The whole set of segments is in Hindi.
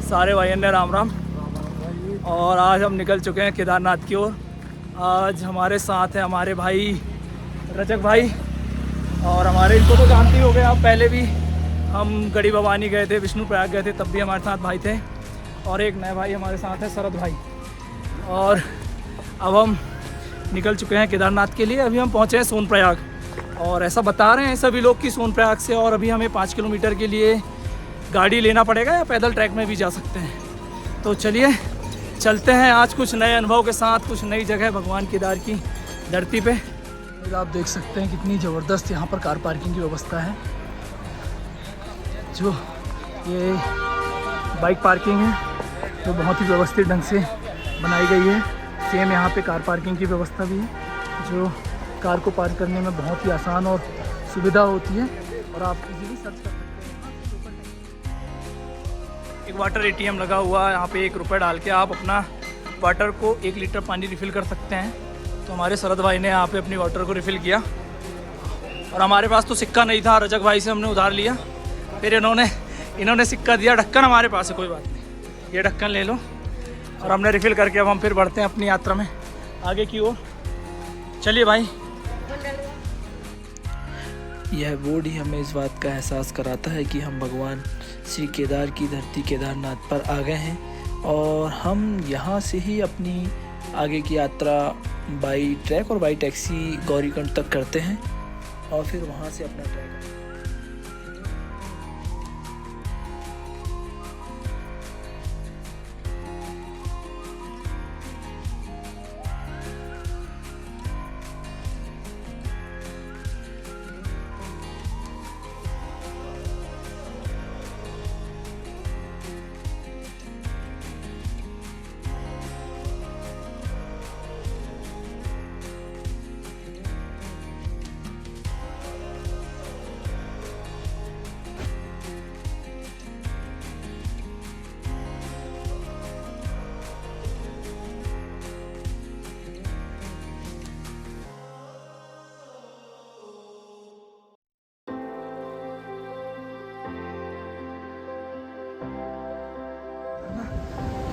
सारे भाइयों ने राम राम। और आज हम निकल चुके हैं केदारनाथ की ओर। आज हमारे साथ हैं हमारे भाई रजक भाई, और हमारे इनको तो जानते ही हो गए आप, पहले भी हम गढ़ी भवानी गए थे, विष्णु प्रयाग गए थे, तब भी हमारे साथ भाई थे। और एक नए भाई हमारे साथ हैं शरद भाई। और अब हम निकल चुके हैं केदारनाथ के लिए। अभी हम पहुँचे हैं सोनप्रयाग, और ऐसा बता रहे हैं सभी लोग कि सोनप्रयाग से और अभी हमें 5 किलोमीटर के लिए गाड़ी लेना पड़ेगा या पैदल ट्रैक में भी जा सकते हैं। तो चलिए चलते हैं आज कुछ नए अनुभव के साथ, कुछ नई जगह भगवान केदार की धरती पे। आप देख सकते हैं कितनी ज़बरदस्त यहाँ पर कार पार्किंग की व्यवस्था है। जो ये बाइक पार्किंग है जो बहुत ही व्यवस्थित ढंग से बनाई गई है। सेम यहाँ पे कार पार्किंग की व्यवस्था भी है जो कार को पार्क करने में बहुत ही आसान और सुविधा होती है। और आप इजीली सर्च कर सकते हैं। एक वाटर एटीएम लगा हुआ है यहाँ पे, 1 रुपये डाल के आप अपना वाटर को 1 लीटर पानी रिफ़िल कर सकते हैं। तो हमारे शरद भाई ने यहाँ पे अपनी वाटर को रिफ़िल किया, और हमारे पास तो सिक्का नहीं था, रजक भाई से हमने उधार लिया। फिर इन्होंने सिक्का दिया। ढक्कन हमारे पास है, कोई बात नहीं, ये ढक्कन ले लो। और हमने रिफ़िल करके अब हम फिर बढ़ते हैं अपनी यात्रा में आगे की ओर। चलिए भाई। यह बोर्ड ही हमें इस बात का एहसास कराता है कि हम भगवान श्री केदार की धरती केदारनाथ पर आ गए हैं, और हम यहाँ से ही अपनी आगे की यात्रा बाई ट्रैक और बाई टैक्सी गौरीकुंड तक करते हैं, और फिर वहाँ से अपना ट्रैक।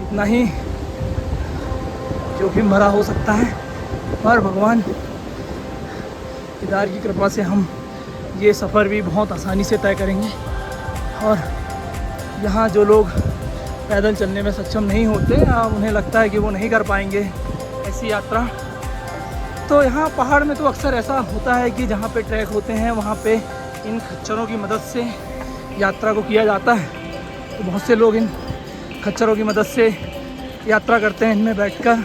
कितना ही जोखिम भरा हो सकता है, पर भगवान केदार की कृपा से हम ये सफ़र भी बहुत आसानी से तय करेंगे। और यहाँ जो लोग पैदल चलने में सक्षम नहीं होते, उन्हें लगता है कि वो नहीं कर पाएंगे ऐसी यात्रा, तो यहाँ पहाड़ में तो अक्सर ऐसा होता है कि जहाँ पे ट्रैक होते हैं वहाँ पे इन खच्चरों की मदद से यात्रा को किया जाता है। तो बहुत से लोग इन खच्चरों की मदद से यात्रा करते हैं। इनमें बैठकर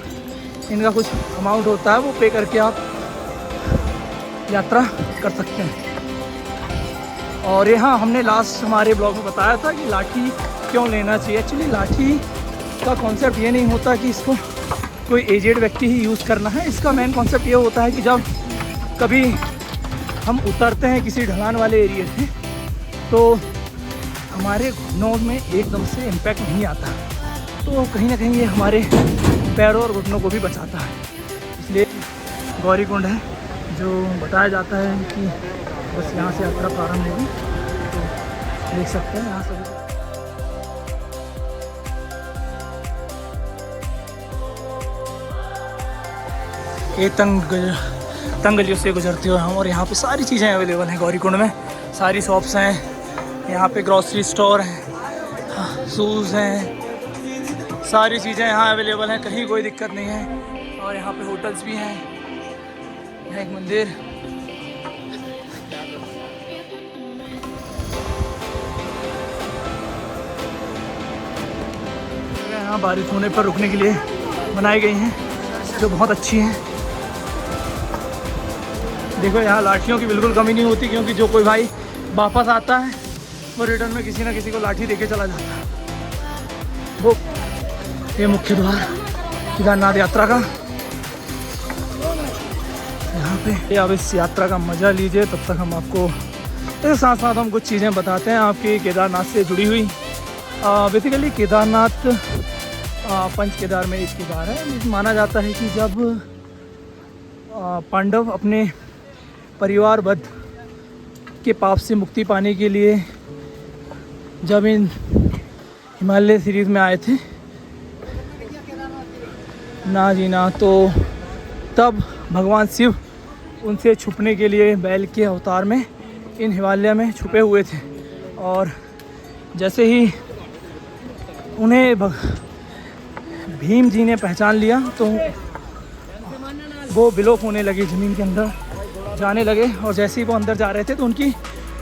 इनका कुछ अमाउंट होता है, वो पे करके आप यात्रा कर सकते हैं। और यहाँ हमने लास्ट हमारे ब्लॉग में बताया था कि लाठी क्यों लेना चाहिए। एक्चुअली लाठी का कॉन्सेप्ट ये नहीं होता कि इसको कोई एजेड व्यक्ति ही यूज़ करना है। इसका मेन कॉन्सेप्ट ये होता है कि जब कभी हम उतरते हैं किसी ढलान वाले एरिया से, तो हमारे घुटनों में एकदम से इम्पैक्ट नहीं आता, तो कहीं ना कहीं ये हमारे पैरों और घुटनों को भी बचाता है। इसलिए गौरीकुंड है जो बताया जाता है कि बस यहाँ से यात्रा प्रारंभ होगी। तो देख सकते हैं यहाँ से ये तंग गलियों से गुजरते हुए हम, और यहाँ पे सारी चीज़ें अवेलेबल हैं गौरीकुंड में। सारी शॉप्स हैं यहाँ पे, ग्रॉसरी स्टोर हैं, शूज़ हैं, सारी चीज़ें यहाँ अवेलेबल हैं, कहीं कोई दिक्कत नहीं है। और यहाँ पे होटल्स भी हैं। यहाँ एक मंदिर, यहाँ बारिश होने पर रुकने के लिए बनाई गई हैं जो बहुत अच्छी हैं। देखो यहाँ लाठियों की बिल्कुल कमी नहीं होती, क्योंकि जो कोई भाई वापस आता है वो रिटर्न में किसी ना किसी को लाठी देके चला जाता है। वो ये मुख्य द्वार केदारनाथ यात्रा का। यहाँ पे आप इस यात्रा का मज़ा लीजिए, तब तक हम आपको इसके साथ साथ हम कुछ चीज़ें बताते हैं आपकी केदारनाथ से जुड़ी हुई। बेसिकली केदारनाथ पंच केदार में एक केदार है। माना जाता है कि जब पांडव अपने परिवार वध के पाप से मुक्ति पाने के लिए जब इन हिमालय सीरीज़ में आए थे ना जी ना, तो तब भगवान शिव उनसे छुपने के लिए बैल के अवतार में इन हिमालय में छुपे हुए थे। और जैसे ही उन्हें भीम जी ने पहचान लिया तो वो विलोप होने लगी, ज़मीन के अंदर जाने लगे। और जैसे ही वो अंदर जा रहे थे तो उनकी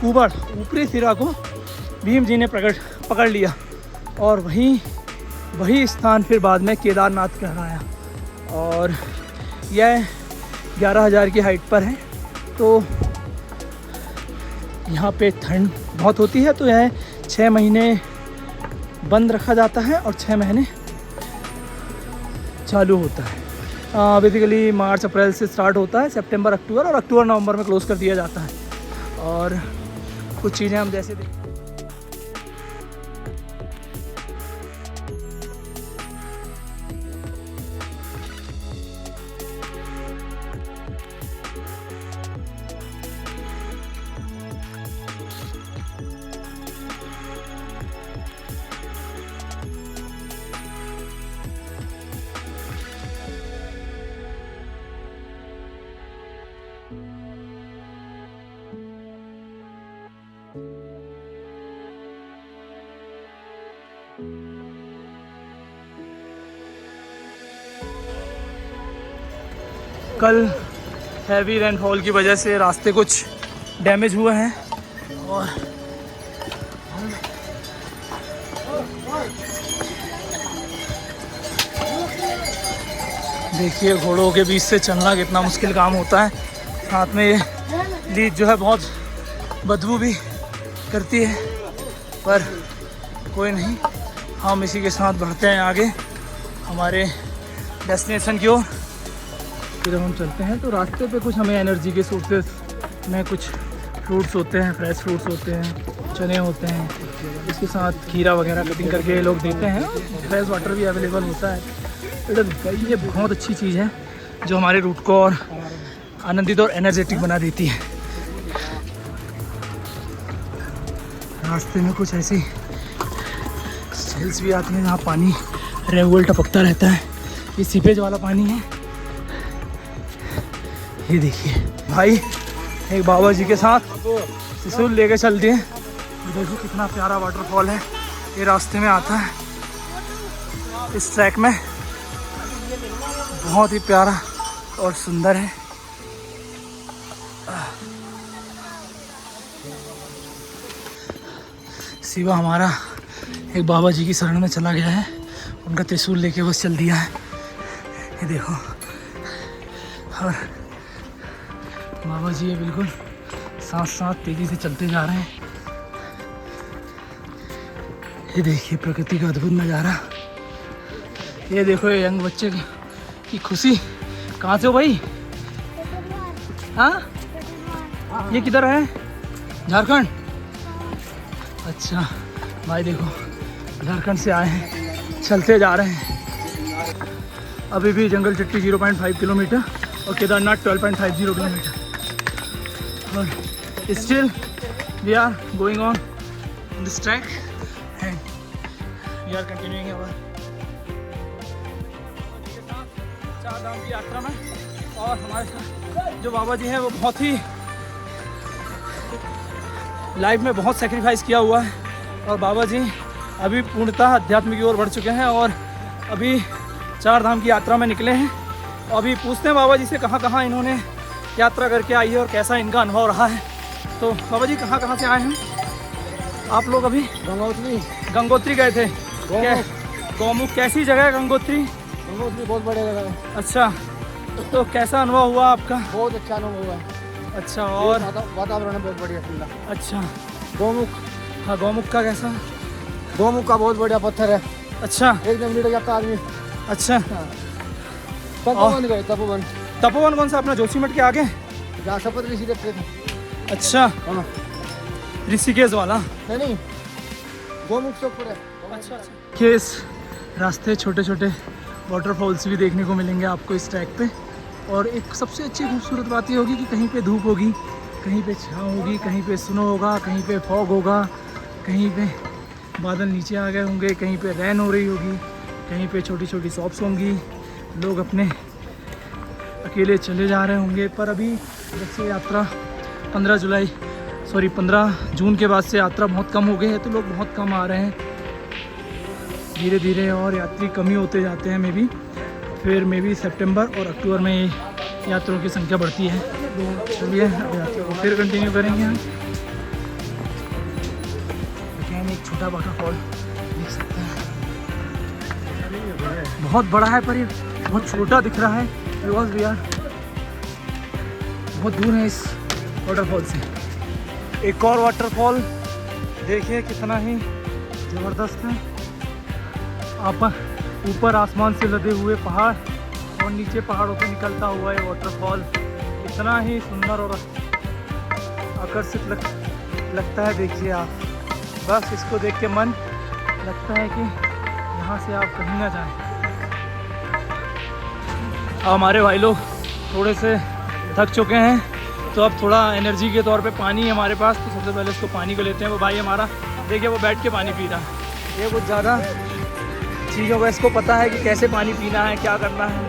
ऊबड़ ऊपरी सिरा को भीम जी ने पकड़ लिया और वही स्थान फिर बाद में केदारनाथ कहलाया। और यह 11,000 की हाइट पर है। तो यहाँ पे ठंड बहुत होती है, तो यह 6 महीने बंद रखा जाता है और 6 महीने चालू होता है। बेसिकली मार्च अप्रैल से स्टार्ट होता है, सितंबर अक्टूबर, और अक्टूबर नवंबर में क्लोज़ कर दिया जाता है। और कुछ चीज़ें हम जैसे देखें, कल हैवी रेनफॉल की वजह से रास्ते कुछ डैमेज हुए हैं। और देखिए घोड़ों के बीच से चलना कितना मुश्किल काम होता है। साथ में ये लीद जो है बहुत बदबू भी करती है, पर कोई नहीं, हम इसी के साथ बढ़ते हैं आगे हमारे डेस्टिनेशन की ओर। फिर हम चलते हैं तो रास्ते पे कुछ हमें एनर्जी के सोर्सेस में कुछ फ्रूट्स होते हैं, फ्रेश फ्रूट्स होते हैं, चने होते हैं, इसके साथ खीरा वगैरह कटिंग करके लोग देते हैं। फ्रेश वाटर भी अवेलेबल होता है। ये बहुत अच्छी चीज़ है जो हमारे रूट को और आनंदित और एनर्जेटिक बना देती है। रास्ते में कुछ ऐसी हिल्स भी आती हैं जहाँ पानी रेगुलर टपकता रहता है। ये सीपेज वाला पानी है। ये देखिए भाई, एक बाबा जी के साथ त्रिशूल लेके चल दिए। देखो कितना प्यारा वाटरफॉल है, ये रास्ते में आता है इस ट्रैक में, बहुत ही प्यारा और सुंदर है। शिवा हमारा एक बाबा जी की शरण में चला गया है, उनका त्रिशूल लेके बस चल दिया है। ये देखो, और बाबा जी ये बिल्कुल साथ साथ तेज़ी से चलते जा रहे हैं। ये देखिए प्रकृति का अद्भुत नज़ारा। ये देखो ये यंग बच्चे की खुशी। कहाँ से हो भाई? हाँ, ये किधर है? झारखंड? अच्छा भाई देखो झारखंड से आए हैं, चलते जा रहे हैं। अभी भी जंगल चट्टी 0.5 किलोमीटर और केदारनाथ 12.50 किलोमीटर। और still we are going on this track and we are continuing our Char Dham की यात्रा में। और हमारे साथ जो बाबा जी हैं वो बहुत ही लाइफ में बहुत सेक्रीफाइस किया हुआ है। और बाबा जी अभी पूर्णतः अध्यात्म की ओर बढ़ चुके हैं और अभी चार धाम की यात्रा में निकले हैं। और अभी पूछते हैं बाबा जी से कहाँ कहाँ इन्होंने यात्रा करके आई है और कैसा इनका अनुभव रहा है। तो बाबा जी कहाँ कहाँ से आए हैं आप लोग? अभी गंगोत्री गए थे। गौमुख कैसी जगह है गंगोत्री? गंगोत्री बहुत बढ़िया जगह है। अच्छा, तो कैसा अनुभव हुआ आपका? बहुत अच्छा अनुभव हुआ। अच्छा, और वातावरण बहुत बढ़िया ठंडा। अच्छा, गौमुख? हाँ, गौमुख का कैसा? गौमुख का बहुत बढ़िया पत्थर है। अच्छा, एकदम लेट जाता आदमी। अच्छा, तपोवन गए, तपोवन। तपोवन कौन सा? अपना जोशीमठ के आगे जहाँ शपथ ऋषि देखते थे। अच्छा, हाँ, ऋषिकेश वाला? नहीं, गौमुख से ऊपर है। अच्छा अच्छा। कि इस रास्ते छोटे छोटे वाटरफॉल्स भी देखने को मिलेंगे आपको इस ट्रैक पे। और एक सबसे अच्छी खूबसूरत बात ये होगी कि कहीं पे धूप होगी, कहीं पे छाँव होगी, कहीं पे स्नो होगा, कहीं पे फॉग होगा, कहीं पे बादल नीचे आ गए होंगे, कहीं पे रेन हो रही होगी, कहीं पे छोटी छोटी शॉप्स होंगी, लोग अपने अकेले चले जा रहे होंगे। पर अभी जब से यात्रा 15 जून के बाद से यात्रा बहुत कम हो गई है, तो लोग बहुत कम आ रहे हैं धीरे धीरे, और यात्री कम ही होते जाते हैं। मे बी फिर सितंबर और अक्टूबर में यात्रियों की संख्या बढ़ती है। तो चलिए अब यात्रा को फिर कंटिन्यू करेंगे हम। देखिए एक छोटा वाटरफॉल देख सकते हैं, बहुत बड़ा है पर ये बहुत छोटा दिख रहा है, बिकॉज वी आर बहुत दूर है इस वाटरफॉल से। एक और वाटरफॉल देखिए कितना ही ज़बरदस्त है। आप ऊपर आसमान से लदे हुए पहाड़ और नीचे पहाड़ों से निकलता हुआ ये वाटरफॉल इतना ही सुंदर और आकर्षित लगता है। देखिए आप, बस इसको देख के मन लगता है कि यहाँ से आप कहीं ना जाएं। हमारे भाई लोग थोड़े से थक चुके हैं, तो अब थोड़ा एनर्जी के तौर पे पानी है हमारे पास, तो सबसे पहले इसको पानी को लेते हैं। वो भाई हमारा देखिए वो बैठ के पानी पी रहा है, ये कुछ ज़्यादा चीज़ों का इसको पता है कि कैसे पानी पीना है, क्या करना है।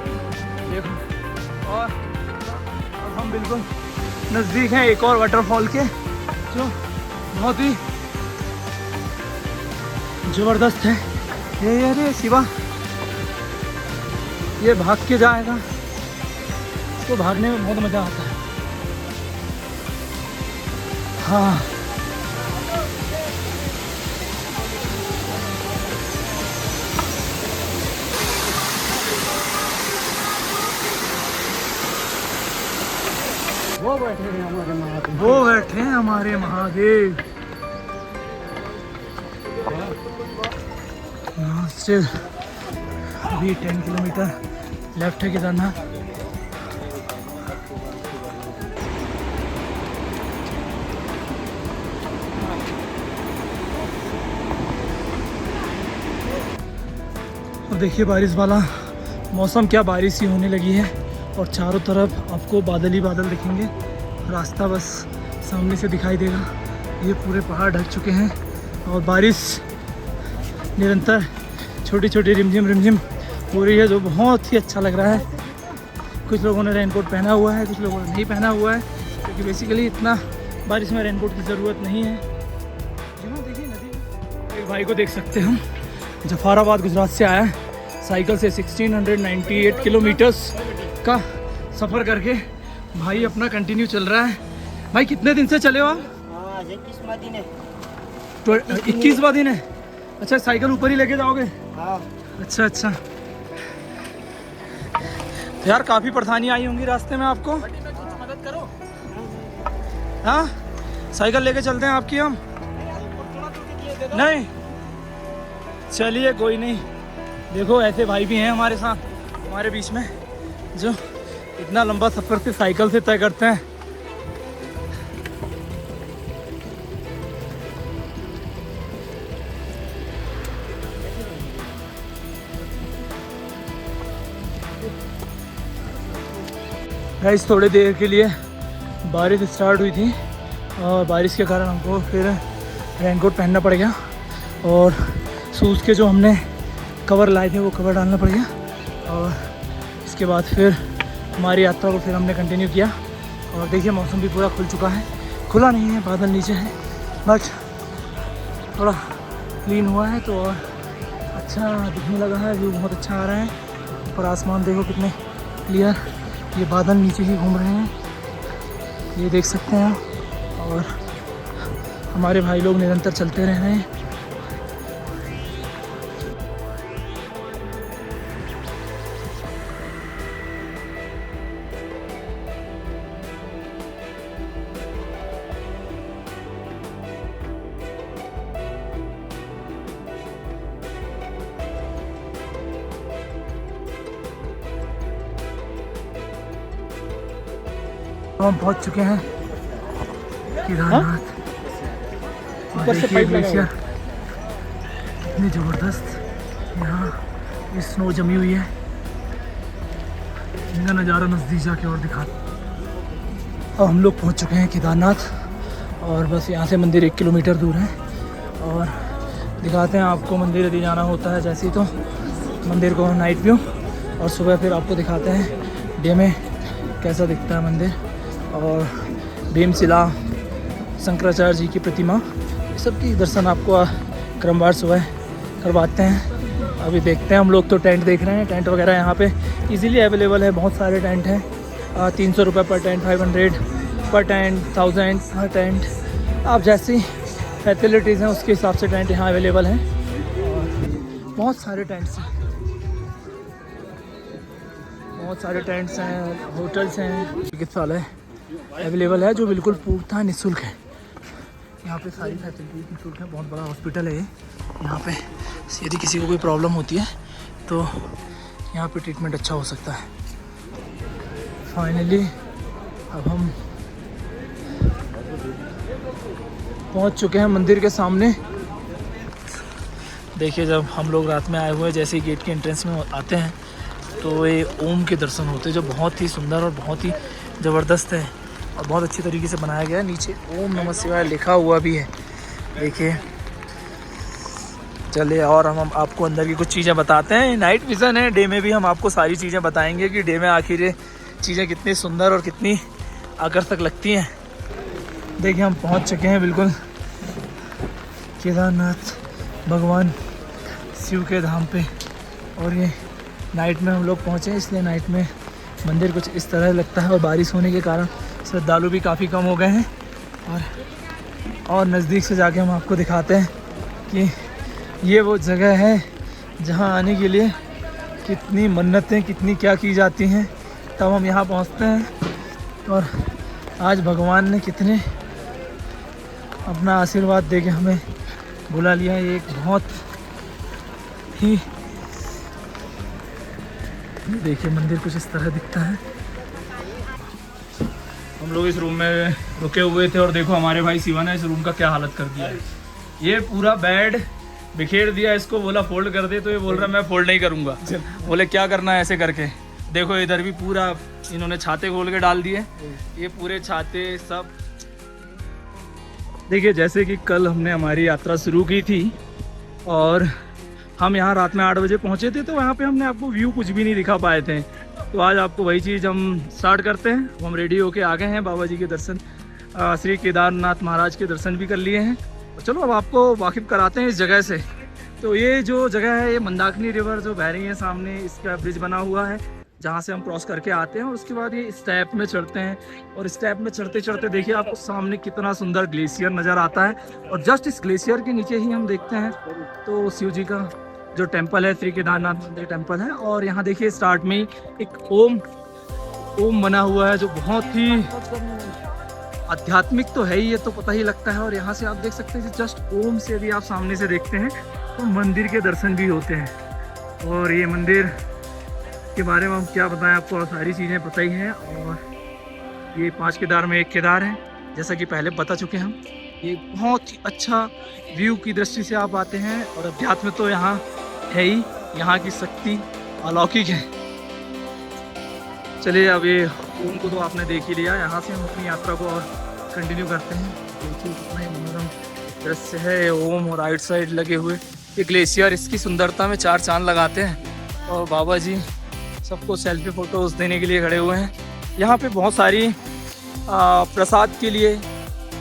देखो, और अब हम बिल्कुल नज़दीक हैं एक और वाटरफॉल के, जो बहुत ही ज़बरदस्त है। ये अरे शिवा, ये भाग के जाएगा, इसको भागने में बहुत मज़ा आता है। हाँ, वो बैठे हैं हमारे महादेव। वो बैठे हैं हमारे महादेव। यहाँ से अभी 10 किलोमीटर लेफ्ट है केदारनाथ। और देखिए बारिश वाला मौसम, क्या बारिश ही होने लगी है, और चारों तरफ आपको बादल ही बादल दिखेंगे। रास्ता बस सामने से दिखाई देगा। ये पूरे पहाड़ ढक चुके हैं और बारिश निरंतर छोटी छोटी रिमझिम हो रही है, जो बहुत ही अच्छा लग रहा है। कुछ लोगों ने रेनकोट पहना हुआ है, कुछ लोगों ने नहीं पहना हुआ है, क्योंकि बेसिकली इतना बारिश में रेनकोट की ज़रूरत नहीं है। देखिए नदी, एक भाई को देख सकते हैं हम, जफराबाद गुजरात से आया है साइकिल से 1698 किलोमीटर्स का सफ़र करके भाई अपना कंटिन्यू चल रहा है। भाई कितने दिन से चले हो आप? 21वां दिन है। 21वां दिन है। अच्छा, साइकिल ऊपर ही लेके जाओगे? हाँ। अच्छा अच्छा, तो यार काफ़ी परेशानी आई होंगी रास्ते में आपको। मदद करो। हाँ, साइकिल लेके चलते हैं आपकी हम। नहीं, चलिए कोई नहीं। देखो ऐसे भाई भी हैं हमारे साथ, हमारे बीच में, जो इतना लंबा सफ़र से साइकिल से तय करते हैं। गाइस, थोड़ी देर के लिए बारिश स्टार्ट हुई थी और बारिश के कारण हमको फिर रेनकोट पहनना पड़ गया, और शूज़ के जो हमने कवर लाए थे वो कवर डालना पड़ गया। और इसके बाद फिर हमारी यात्रा को फिर हमने कंटिन्यू किया। और देखिए मौसम भी पूरा खुल चुका है, खुला नहीं है, बादल नीचे है, बट थोड़ा क्लीन हुआ है तो और अच्छा दिखने लगा है। व्यू बहुत अच्छा आ रहा है। ऊपर आसमान देखो कितने क्लियर, ये बादल नीचे ही घूम रहे हैं, ये देख सकते हैं आप। और हमारे भाई लोग निरंतर चलते रह रहे हैं। हम पहुंच चुके हैं केदारनाथ। ऊपर से पाइप ग्लेशियर इतनी ज़बरदस्त, यहाँ स्नो जमी हुई है, इनका नज़ारा नज़दीक जाके और दिखा। अब हम लोग पहुंच चुके हैं केदारनाथ, और बस यहाँ से मंदिर 1 किलोमीटर दूर है। और दिखाते हैं आपको मंदिर यदि जाना होता है जैसे ही तो मंदिर को नाइट व्यू, और सुबह फिर आपको दिखाते हैं डे में कैसा दिखता है मंदिर। और भीमशिला, शंकराचार्य जी की प्रतिमा, सबकी दर्शन आपको क्रमवार सुबह करवाते हैं। अभी देखते हैं, हम लोग तो टेंट देख रहे हैं। टेंट वगैरह यहाँ पे इजीली अवेलेबल है, बहुत सारे टेंट हैं। 300 रुपये पर टेंट, 500 पर टेंट, 1000 पर टेंट। आप जैसी फैसिलिटीज़ हैं उसके हिसाब से टेंट यहाँ अवेलेबल हैं। और बहुत सारे टेंट्स हैं, बहुत सारे टेंट्स हैं, होटल्स हैं। चिकित्सालय अवेलेबल है जो बिल्कुल पूर्णतः निःशुल्क है। यहाँ पे सारी फैसिलिटीज निःशुल्क है। बहुत बड़ा हॉस्पिटल है ये। यहाँ पे यदि किसी को कोई प्रॉब्लम होती है तो यहाँ पे ट्रीटमेंट अच्छा हो सकता है। फाइनली अब हम पहुँच चुके हैं मंदिर के सामने। देखिए, जब हम लोग रात में आए हुए जैसे ही गेट के एंट्रेंस में आते हैं तो ये ओम के दर्शन होते हैं, जो बहुत ही सुंदर और बहुत ही ज़बरदस्त है और बहुत अच्छी तरीके से बनाया गया है। नीचे ओम नमः शिवाय लिखा हुआ भी है, देखिए। चलिए, और हम आपको अंदर की कुछ चीज़ें बताते हैं। नाइट विज़न है, डे में भी हम आपको सारी चीज़ें बताएंगे कि डे में आखिर ये चीज़ें कितनी सुंदर और कितनी आकर्षक लगती हैं। देखिए, हम पहुंच चुके हैं बिल्कुल केदारनाथ भगवान शिव के धाम पे। और ये नाइट में हम लोग पहुँचे, इसलिए नाइट में मंदिर कुछ इस तरह लगता है। और बारिश होने के कारण श्रद्धालु भी काफ़ी कम हो गए हैं। और नज़दीक से जाके हम आपको दिखाते हैं कि ये वो जगह है जहाँ आने के लिए कितनी मन्नतें, कितनी क्या की जाती हैं, तब हम यहाँ पहुँचते हैं। और आज भगवान ने कितने अपना आशीर्वाद दे के हमें बुला लिया है। ये एक बहुत ही, देखिए मंदिर कुछ इस तरह दिखता है। हम लोग इस रूम में रुके हुए थे और देखो हमारे भाई शिवा ने इस रूम का क्या हालत कर दिया है। ये पूरा बेड बिखेर दिया, इसको बोला फोल्ड कर दे तो ये बोल रहा मैं फोल्ड नहीं करूँगा। बोले क्या करना है ऐसे करके। देखो इधर भी पूरा इन्होंने छाते खोल के डाल दिए, ये पूरे छाते सब। देखिए, जैसे कि कल हमने हमारी यात्रा शुरू की थी और हम यहाँ रात में 8 बजे पहुँचे थे, तो वहाँ पे हमने आपको व्यू कुछ भी नहीं दिखा पाए थे। तो आज आपको वही चीज़ हम स्टार्ट करते हैं। हम रेडी होके आ गए हैं, बाबा जी के दर्शन, श्री केदारनाथ महाराज के दर्शन भी कर लिए हैं। और चलो अब आपको वाकिफ़ कराते हैं इस जगह से। तो ये जो जगह है, ये मंदाकिनी रिवर जो बह रही है सामने, इसका ब्रिज बना हुआ है जहाँ से हम क्रॉस करके आते हैं। और उसके बाद ये स्टेप में चढ़ते हैं, और स्टेप में चढ़ते चढ़ते देखिए आपको सामने कितना सुंदर ग्लेशियर नज़र आता है। और जस्ट इस ग्लेशियर के नीचे ही हम देखते हैं तो शिव जी का जो टेम्पल है, श्री केदारनाथ मंदिर टेम्पल है। और यहाँ देखिए स्टार्ट में ही एक ओम बना हुआ है जो बहुत ही आध्यात्मिक तो है ही, ये तो पता ही लगता है। और यहाँ से आप देख सकते हैं जस्ट ओम से यदि आप सामने से देखते हैं तो मंदिर के दर्शन भी होते हैं। और ये मंदिर के बारे में हम क्या बताएं आपको, सारी चीज़ें पता ही हैं। और ये 5 केदार में एक केदार है, जैसा कि पहले बता चुके हम। ये बहुत ही अच्छा व्यू की दृष्टि से आप आते हैं। और अध्यात्म तो यहाँ है ही, यहाँ की शक्ति अलौकिक है। चलिए, अब ये ओम को तो आपने देख ही लिया। यहाँ से हम अपनी यात्रा को और कंटिन्यू करते हैं। देखिए कितना ही मनोरम दृश्य है ओम, और राइट साइड लगे हुए ये ग्लेशियर, इसकी सुंदरता में 4 चांद लगाते हैं। और बाबा जी सबको सेल्फी फ़ोटोज़ देने के लिए खड़े हुए हैं। यहाँ पे बहुत सारी प्रसाद के लिए,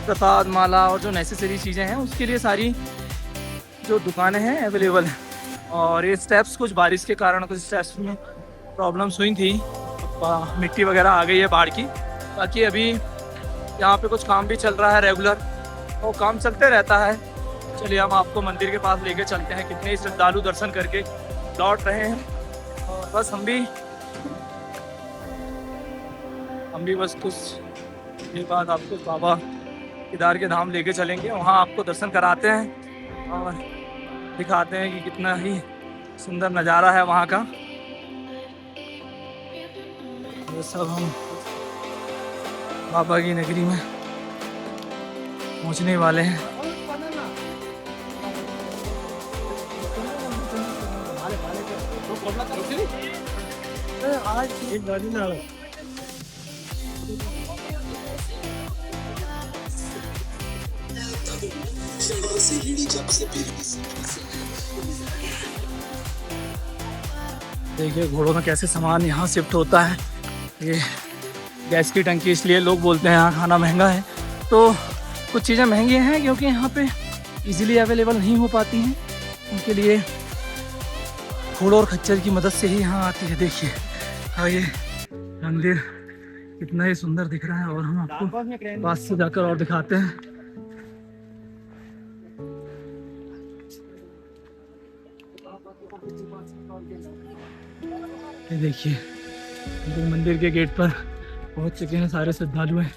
प्रसाद माला और जो नेसेसरी चीज़ें हैं उसके लिए सारी जो दुकानें हैं अवेलेबल हैं। और ये स्टेप्स कुछ बारिश के कारण कुछ स्टेप्स में प्रॉब्लम्स हुई थी, मिट्टी वगैरह आ गई है बाढ़ की। बाकी अभी यहाँ पे कुछ काम भी चल रहा है रेगुलर, और काम चलते रहता है। चलिए हम आपको मंदिर के पास लेके चलते हैं। कितने श्रद्धालु दर्शन करके लौट रहे हैं। और बस हम भी बस कुछ देर बाद आपको बाबा केदार के धाम लेके चलेंगे, वहाँ आपको दर्शन कराते हैं और दिखाते हैं कि कितना ही सुंदर नज़ारा है वहाँ का। ये सब हम बाबा की नगरी में पहुँचने वाले हैं। आज एक गाड़ी ना देखिए घोड़ों में कैसे सामान यहाँ शिफ्ट होता है। ये गैस की टंकी, इसलिए लोग बोलते हैं यहाँ खाना महंगा है। तो कुछ चीज़ें महंगी हैं क्योंकि यहाँ पे इजीली अवेलेबल नहीं हो पाती हैं, उनके लिए घोड़ों और खच्चर की मदद से ही यहाँ आती है। देखिए हाँ, ये मंदिर कितना ही सुंदर दिख रहा है और हम आपको पास से जाकर और दिखाते हैं। ये देखिए तो मंदिर के गेट पर पहुंच चुके हैं सारे श्रद्धालु हैं,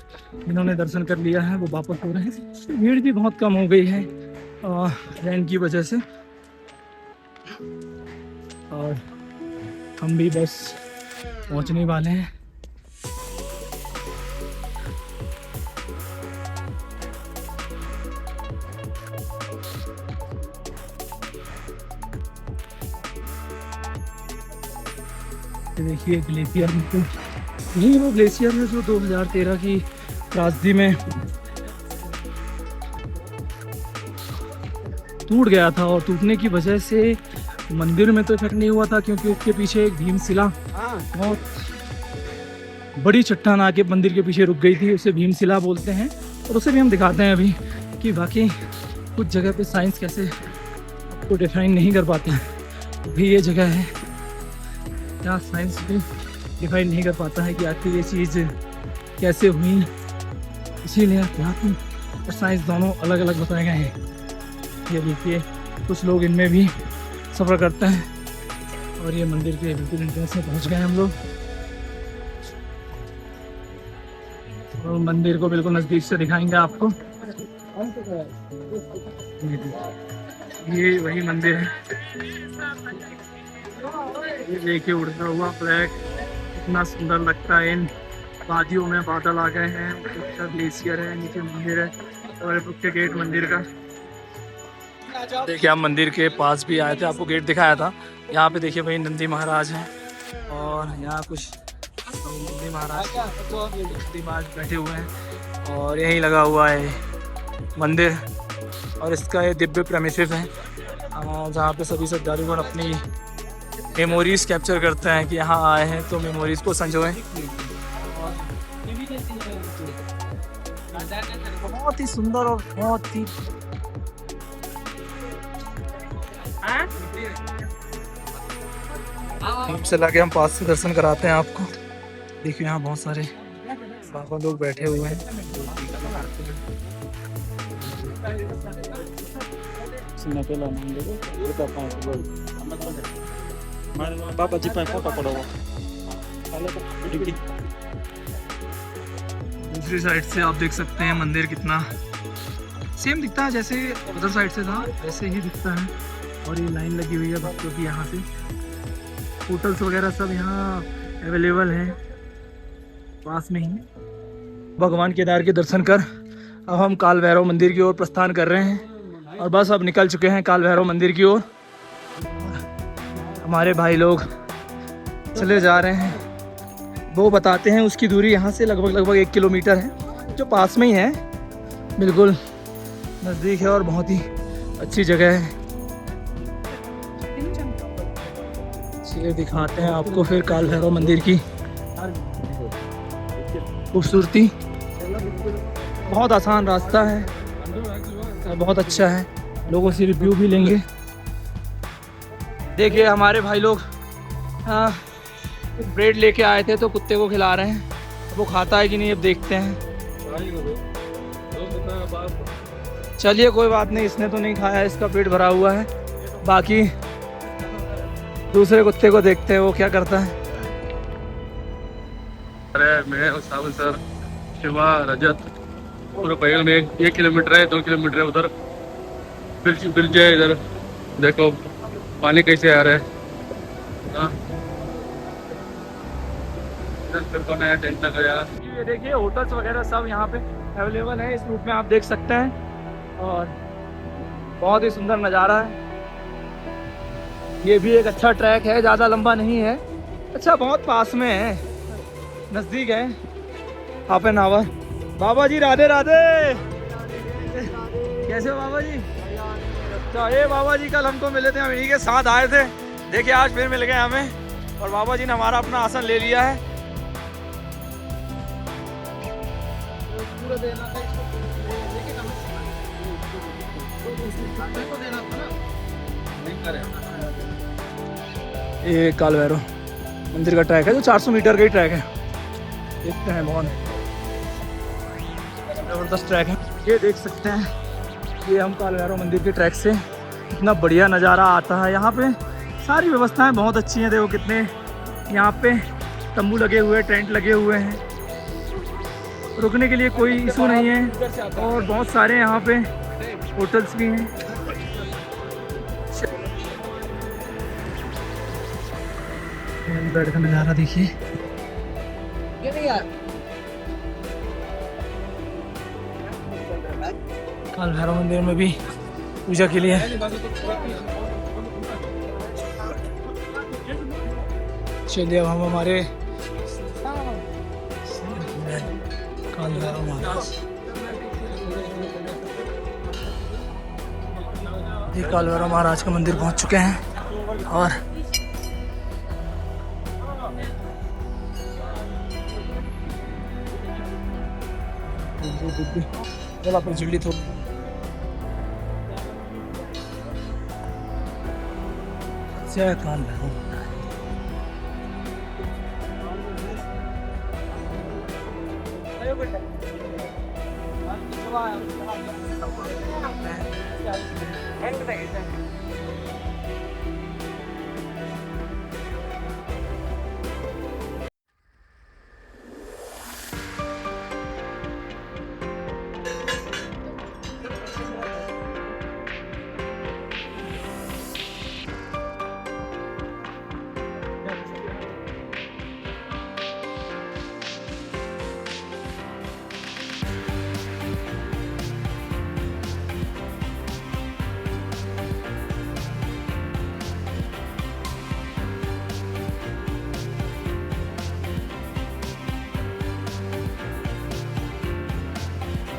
जिन्होंने दर्शन कर लिया है वो वापस हो रहे हैं। भीड़ भी बहुत कम हो गई है रेन की वजह से, और हम भी बस पहुंचने वाले हैं। देखिए ग्लेशियर, यही वो ग्लेशियर है जो 2013 की त्रासदी में टूट गया था, और टूटने की वजह से मंदिर में तो इफेक्ट नहीं हुआ था क्योंकि उसके पीछे एक भीमशिला बहुत बड़ी चट्टान आके मंदिर के पीछे रुक गई थी, उसे भीमशिला बोलते हैं। और उसे भी हम दिखाते हैं अभी कि बाकी कुछ जगह पे साइंस कैसे आपको डिफाइन नहीं कर पाते हैं। भी ये जगह है जहाँ साइंस भी डिफाइन नहीं कर पाता है कि आखिर ये चीज़ कैसे हुई, इसीलिए अध्यात्म और साइंस दोनों अलग अलग बताए गए हैं। ये देखिए कुछ लोग इनमें भी सफ़र करते हैं, और ये मंदिर के बिल्कुल एंट्रेंस में पहुँच गए हम लोग, और मंदिर को बिल्कुल नज़दीक से दिखाएंगे आपको। ये वही मंदिर है, ये देखिए उड़ता हुआ फ्लैग कितना सुंदर लगता है। इन वादियों में बादल आ गए हैं, ऊपर ग्लेशियर है, नीचे मंदिर है, और मुख्य गेट मंदिर का। देखिए हम मंदिर के पास भी आए थे, आपको गेट दिखाया था। यहाँ पे देखिए भाई नंदी महाराज हैं, और यहाँ कुछ नंदी महाराज बैठे हुए हैं, और यहीं लगा हुआ है मंदिर। और इसका ये दिव्य प्रेमिसेस है जहाँ पे सभी श्रद्धालुगण अपनी मेमोरीज कैप्चर करते हैं कि यहाँ आए हैं, तो मेमोरीज को संजोएं। बहुत ही सुंदर और बहुत ही से लगे हम पास से दर्शन कराते हैं आपको। देखिए यहाँ बहुत सारे बाबा लोग बैठे हुए हैं। Bapak Jipai foto kalau दूसरी साइड से आप देख सकते हैं मंदिर कितना सेम दिखता है जैसे उधर साइड से था, वैसे ही दिखता है। और ये लाइन लगी हुई है भक्तों की, यहाँ से होटल्स वगैरह सब यहाँ अवेलेबल हैं पास में ही। भगवान केदार के दर्शन कर अब हम काल भैरव मंदिर की ओर प्रस्थान कर रहे हैं, और बस अब निकल चुके हैं काल भैरव मंदिर की ओर। हमारे भाई लोग चले जा रहे हैं, वो बताते हैं उसकी दूरी यहाँ से लगभग 1 किलोमीटर है, जो पास में ही है, बिल्कुल नज़दीक है और बहुत ही अच्छी जगह है। चलिए दिखाते हैं आपको फिर काल भैरव मंदिर की खूबसूरती। बहुत आसान रास्ता है, बहुत अच्छा है, लोगों से रिव्यू भी लेंगे। देखिए हमारे भाई लोग ब्रेड लेके आए थे तो कुत्ते को खिला रहे हैं, वो खाता है कि नहीं अब देखते हैं। चलिए कोई बात नहीं, इसने तो नहीं खाया, इसका पेट भरा हुआ है। बाकी दूसरे कुत्ते को देखते हैं वो क्या करता है। अरे मैं सावन सर शिवा रजत पूरे पैदल में 1 किलोमीटर है, 2 किलोमीटर है उधर ब्रिज है, इधर देखो पानी कैसे आ रहा है। ये देखिए होटल्स वगैरह सब यहाँ पे अवेलेबल है, इस रूट में आप देख सकते हैं, और बहुत ही सुंदर नज़ारा है। ये भी एक अच्छा ट्रैक है, ज़्यादा लंबा नहीं है, अच्छा बहुत पास में है, नज़दीक है, हाफ एन आवर। बाबा जी राधे राधे, कैसे हो बाबा जी? अच्छा, ये बाबा जी कल हमको मिले थे, हम इन्हीं के साथ आए थे। देखिए आज फिर मिल गए हमें और बाबा जी ने हमारा अपना आसन ले लिया है। ये काल भैरव मंदिर का ट्रैक है जो 400 मीटर का ही ट्रैक है। देखते हैं, बहुत जबरदस्त ट्रैक है। ये देख सकते हैं, ये हम काल भैरव मंदिर के ट्रैक से इतना बढ़िया नज़ारा आता है। यहाँ पे सारी व्यवस्थाएं बहुत अच्छी हैं। देखो कितने यहाँ पे तंबू लगे हुए हैं, टेंट लगे हुए हैं, रुकने के लिए कोई इशू नहीं है। और बहुत सारे यहाँ पे होटल्स भी हैं। बेड का नज़ारा देखिए। काल भैरव मंदिर में भी पूजा के लिए चलिए अब हम हमारे काल भैरव महाराज, ये काल भैरव महाराज का मंदिर पहुंच चुके हैं। और चलो अपन जल्दी थोड़ा जय काल भैरव।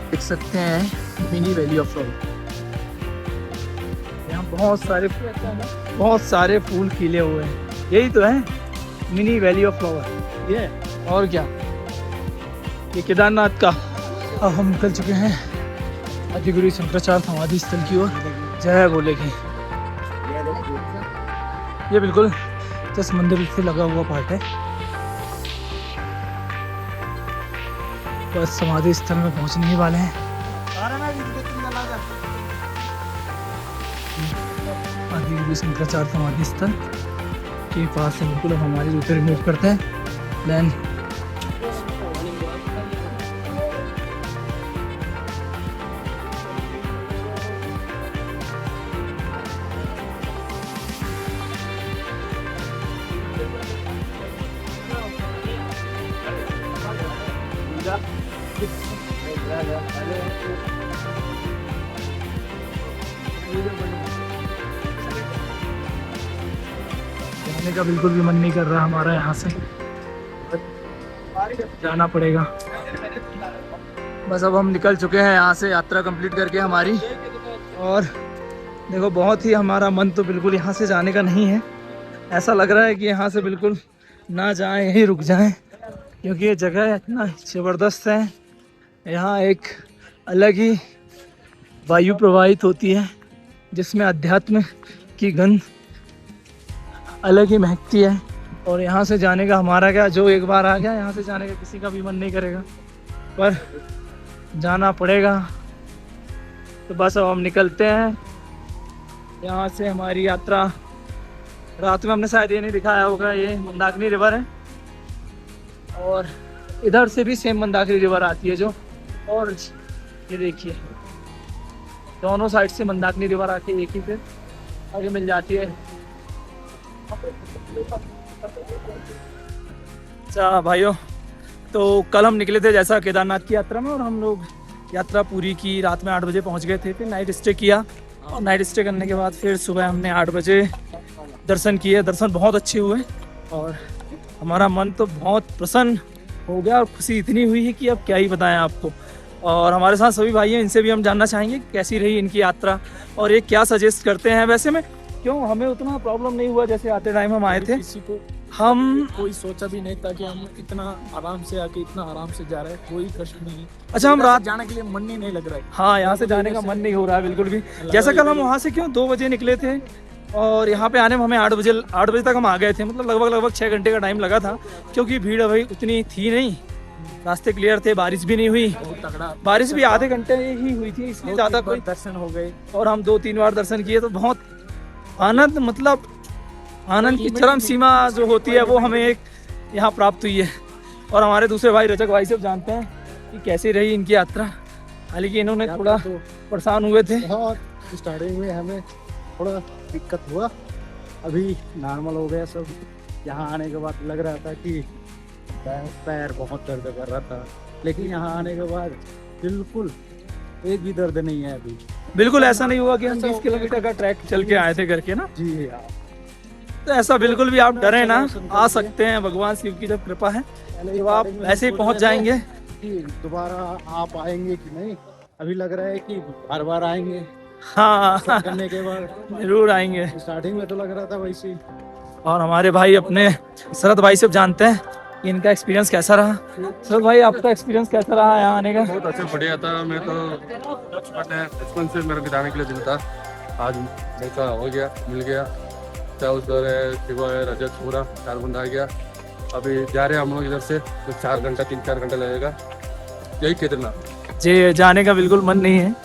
देख सकते हैं मिनी वैली ऑफ फ्लावर। यहाँ बहुत सारे फूल खिले हुए हैं। यही तो है मिनी वैली ऑफ फ्लावर। ये और क्या, ये केदारनाथ का। अब हम निकल चुके हैं आदिगुरु शंकराचार्य समाधि स्थल की ओर। जय बोले की। ये बिल्कुल जस्ट मंदिर से लगा हुआ पार्ट है। बस समाधि स्थल में पहुंचने ही वाले हैं। आदिगुरु शंकराचार्य समाधि स्थल के पास से बिल्कुल हम हमारे जूते रिमूव करते हैं। देन जाने का बिल्कुल भी मन नहीं कर रहा हमारा, यहाँ से जाना पड़ेगा। बस अब हम निकल चुके हैं यहाँ से, यात्रा कंप्लीट करके हमारी। और देखो बहुत ही हमारा मन तो बिल्कुल यहाँ से जाने का नहीं है। ऐसा लग रहा है कि यहाँ से बिल्कुल ना जाएं, यहीं रुक जाएं, क्योंकि ये जगह इतना ज़बरदस्त है। यहाँ एक अलग ही वायु प्रवाहित होती है जिसमें अध्यात्म की गंध अलग ही महकती है। और यहाँ से जाने का हमारा क्या, जो एक बार आ गया यहाँ से जाने का किसी का भी मन नहीं करेगा, पर जाना पड़ेगा। तो बस अब हम निकलते हैं यहाँ से। हमारी यात्रा, रात में हमने शायद ये नहीं दिखाया होगा, ये मंदाकिनी रिवर है और इधर से भी सेम मंदाकिनी रिवर आती है जो। और ये देखिए दोनों साइड से मंदाकिनी रिवर आके एक ही फिर आगे मिल जाती है। अच्छा भाइयों, तो कल हम निकले थे जैसा केदारनाथ की यात्रा में, और हम लोग यात्रा पूरी की, रात में 8 बजे पहुंच गए थे। फिर नाइट स्टे किया और नाइट स्टे करने के बाद फिर सुबह हमने 8 बजे दर्शन किए। दर्शन बहुत अच्छे हुए और हमारा मन तो बहुत प्रसन्न हो गया और खुशी इतनी हुई है कि अब क्या ही बताएं आपको। और हमारे साथ सभी भाई हैं, इनसे भी हम जानना चाहेंगे कि कैसी रही इनकी यात्रा और ये क्या सजेस्ट करते हैं। वैसे में क्यों हमें उतना प्रॉब्लम नहीं हुआ जैसे आते टाइम हम आए थे। किसी को हम कोई सोचा भी नहीं था कि हम इतना आराम से आके इतना आराम से जा रहे हैं, कोई कष्ट नहीं। अच्छा, हम रात जाने के लिए मन ही नहीं लग रहा है। हाँ, यहाँ से जाने का मन नहीं हो रहा है बिल्कुल भी। जैसा कल हम वहाँ से 2 बजे निकले थे और यहाँ पे आने में हमें 8 बजे तक हम आ गए थे। मतलब लगभग 6 घंटे का टाइम लगा था, क्योंकि भीड़ भाई उतनी थी नहीं, रास्ते क्लियर थे, बारिश भी नहीं हुई। बहुत तगड़ा बारिश भी आधे घंटे ही हुई थी, इसलिए ज़्यादा कोई दर्शन हो गए। और हम 2-3 बार दर्शन किए तो बहुत आनंद, मतलब आनंद की चरम सीमा जो होती है वो हमें एक यहाँ प्राप्त हुई है। और हमारे दूसरे भाई रजक भाई से जानते हैं कि कैसी रही इनकी यात्रा। हालांकि इन्होंने थोड़ा परेशान हुए थे। बहुत स्टार्टिंग में हमें थोड़ा दिक्कत हुआ, अभी नॉर्मल हो गया सब। यहाँ आने के बाद लग रहा था कि पैर बहुत दर्द कर रहा था, लेकिन यहाँ आने के बाद बिल्कुल एक भी दर्द नहीं है अभी। बिल्कुल ऐसा नहीं हुआ कि हम 20 किलोमीटर का ट्रैक चल के आए थे करके ना। जी हाँ, तो ऐसा बिल्कुल भी आप डरे ना, आ सकते हैं, भगवान शिव की जब कृपा है तो आप ऐसे ही पहुंच जाएंगे। कि दोबारा आप आएंगे कि नहीं, अभी लग रहा है कि बार बार आएंगे। हाँ, करने के बाद जरूर आएंगे। स्टार्टिंग में तो लग रहा था वैसे ही। और हमारे भाई अपने शरद भाई से जानते हैं कि इनका एक्सपीरियंस कैसा रहा। शरद भाई, आपका एक्सपीरियंस कैसा रहा यहाँ आने का? बहुत अच्छा बढ़िया था। मैं तो बचपन से मेरे को जाने के लिए दिल था, आज मौका हो गया, मिल गया। चाहे उधर है, शिवा है, रजत, पूरा 4 बंदा आ गया। अभी जा रहे हैं हम लोग इधर से, तो 3-4 घंटा लगेगा। यही केदारनाथ जी, जाने का बिल्कुल मन नहीं है।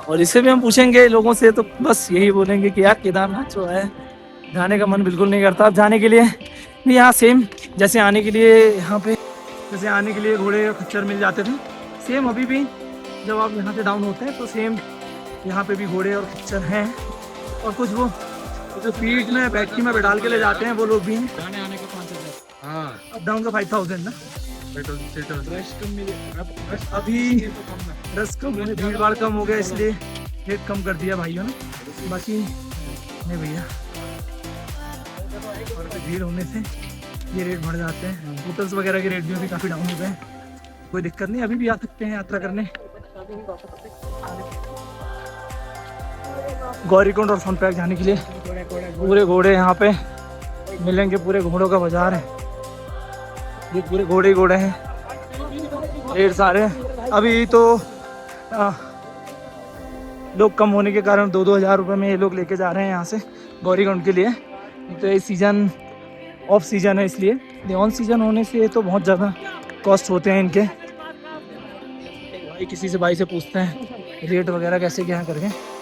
और इससे भी हम पूछेंगे लोगों से तो बस यही बोलेंगे कि यार केदारनाथ जो है जाने का मन बिल्कुल नहीं करता। अब जाने के लिए भी यहाँ सेम जैसे आने के लिए यहाँ पे जैसे आने के लिए घोड़े और खच्चर मिल जाते थे, सेम अभी भी जब आप यहाँ से डाउन होते हैं तो सेम यहाँ पे भी घोड़े और खच्चर हैं। और कुछ वो जो पीठ में बैटरी में बैठाल के ले जाते हैं वो लोग भी हैं। जाने आने का 5,000। हाँ, अप डाउन का 5,000 ना। रश कम मिले, अभी रस कम होने, भीड़ भाड़ कम हो गया इसलिए रेट कम कर दिया भाइयों ने, बाकी नहीं भैया। और भीड़ होने से ये रेट बढ़ जाते हैं। होटल्स वगैरह के रेट भी अभी काफ़ी डाउन हो गए हैं। कोई दिक्कत नहीं, अभी भी आ सकते हैं यात्रा करने। गौरीकुंड और सोनप्रयाग जाने के लिए पूरे घोड़े यहाँ पे मिलेंगे। पूरे घोड़ों का बाजार है, ये पूरे घोड़े ही घोड़े हैं, ढेर सारे। अभी तो लोग कम होने के कारण 2-2 हज़ार रुपये में ये लोग लेके जा रहे हैं यहाँ से गौरीकुंड के लिए। तो ये सीज़न ऑफ सीज़न है, इसलिए ऑन सीज़न होने से तो बहुत ज़्यादा कॉस्ट होते हैं इनके। भाई किसी से भाई से पूछते हैं रेट वगैरह कैसे क्या करके।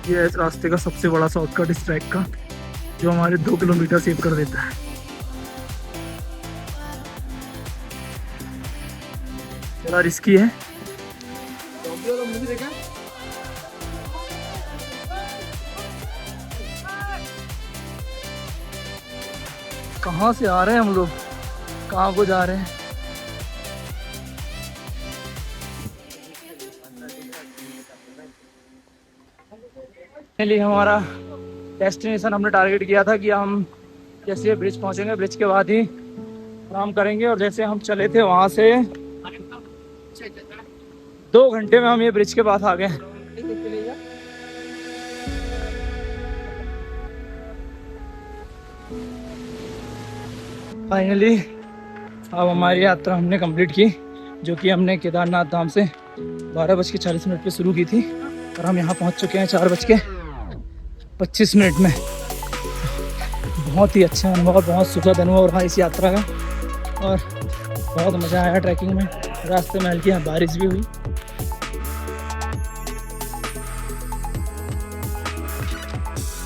ये है इस रास्ते का सबसे बड़ा शॉर्टकट इस ट्रैक का, जो हमारे 2 किलोमीटर सेव कर देता है। थोड़ा रिस्की है। कहाँ से आ रहे हैं हम लोग, कहाँ को जा रहे हैं? फाइनली हमारा डेस्टिनेशन हमने टारगेट किया था कि हम जैसे ब्रिज पहुंचेंगे, ब्रिज के बाद ही आराम करेंगे। और जैसे हम चले थे वहाँ से 2 घंटे में हम ये ब्रिज के पास आ गए। फाइनली अब हमारी यात्रा हमने कंप्लीट की, जो कि हमने केदारनाथ धाम से 12:40 पे शुरू की थी और हम यहाँ पहुँच चुके हैं 4:25 में। बहुत ही अच्छा अनुभव, बहुत सुखद अनुभव रहा इस यात्रा का और बहुत मज़ा आया ट्रैकिंग में। रास्ते में हल्की बारिश भी हुई।